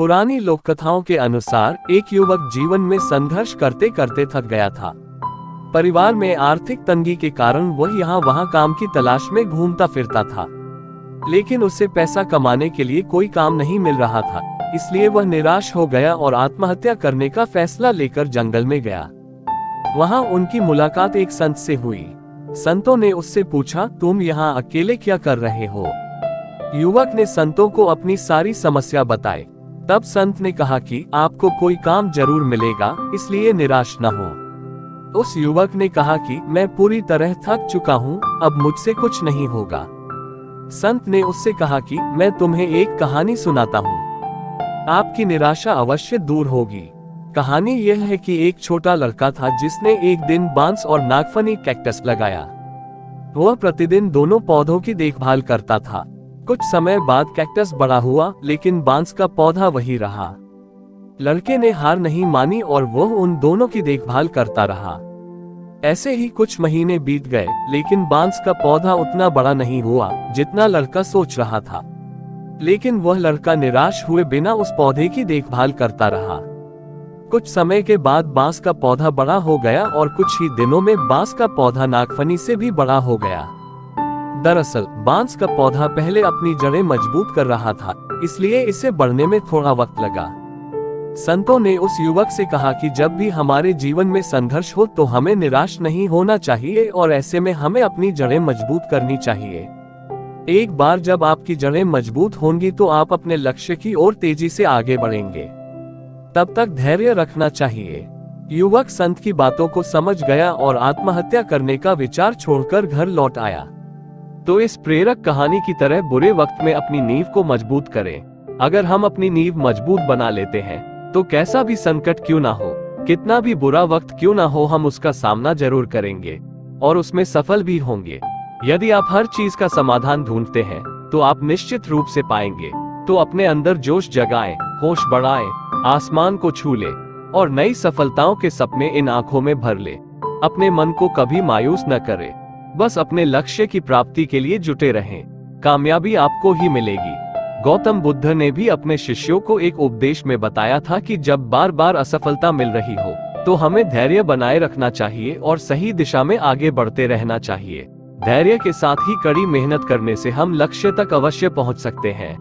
पुरानी लोक कथाओं के अनुसार एक युवक जीवन में संघर्ष करते करते थक गया था। परिवार में आर्थिक तंगी के कारण वह यहाँ वहाँ काम की तलाश में घूमता फिरता था, लेकिन उसे पैसा कमाने के लिए कोई काम नहीं मिल रहा था। इसलिए वह निराश हो गया और आत्महत्या करने का फैसला लेकर जंगल में गया। वहाँ उनकी मुलाकात एक संत से हुई। संतों ने उससे पूछा, तुम यहाँ अकेले क्या कर रहे हो? युवक ने संतों को अपनी सारी समस्या बताई। तब संत ने कहा कि आपको कोई काम जरूर मिलेगा, इसलिए निराश न हो। उस युवक ने कहा कि मैं पूरी तरह थक चुका हूँ, अब मुझसे कुछ नहीं होगा। संत ने उससे कहा कि मैं तुम्हें एक कहानी सुनाता हूँ, आपकी निराशा अवश्य दूर होगी। कहानी यह है कि एक छोटा लड़का था जिसने एक दिन बांस और नागफनी कैक्टस लगाया। वह प्रतिदिन दोनों पौधों की देखभाल करता था। कुछ समय बाद कैक्टस बड़ा हुआ, लेकिन बांस का पौधा वही रहा। लड़के ने हार नहीं मानी और वह उन दोनों की देखभाल करता रहा। ऐसे ही कुछ महीने बीत गए, लेकिन बांस का पौधा उतना बड़ा नहीं हुआ जितना लड़का सोच रहा था। लेकिन वह लड़का निराश हुए बिना उस पौधे की देखभाल करता रहा। कुछ समय के बाद बांस का पौधा बड़ा हो गया और कुछ ही दिनों में बांस का पौधा नागफनी से भी बड़ा हो गया। दरअसल बांस का पौधा पहले अपनी जड़ें मजबूत कर रहा था, इसलिए इसे बढ़ने में थोड़ा वक्त लगा। संतों ने उस युवक से कहा कि जब भी हमारे जीवन में संघर्ष हो तो हमें निराश नहीं होना चाहिए और ऐसे में हमें अपनी जड़ें मजबूत करनी चाहिए। एक बार जब आपकी जड़ें मजबूत होंगी तो आप अपने लक्ष्य की ओर तेजी से आगे बढ़ेंगे। तब तक धैर्य रखना चाहिए। युवक संत की बातों को समझ गया और आत्महत्या करने का विचार छोड़कर घर लौट आया। तो इस प्रेरक कहानी की तरह बुरे वक्त में अपनी नींव को मजबूत करें। अगर हम अपनी नींव मजबूत बना लेते हैं तो कैसा भी संकट क्यों ना हो, कितना भी बुरा वक्त क्यों ना हो, हम उसका सामना जरूर करेंगे और उसमें सफल भी होंगे। यदि आप हर चीज का समाधान ढूंढते हैं तो आप निश्चित रूप से पाएंगे। तो अपने अंदर जोश जगाएं, होश बढ़ाएं, आसमान को छू ले और नई सफलताओं के सपने इन आंखों में भर ले। अपने मन को कभी मायूस न करें, बस अपने लक्ष्य की प्राप्ति के लिए जुटे रहें। कामयाबी आपको ही मिलेगी। गौतम बुद्ध ने भी अपने शिष्यों को एक उपदेश में बताया था कि जब बार बार असफलता मिल रही हो तो हमें धैर्य बनाए रखना चाहिए और सही दिशा में आगे बढ़ते रहना चाहिए। धैर्य के साथ ही कड़ी मेहनत करने से हम लक्ष्य तक अवश्य पहुंच सकते हैं।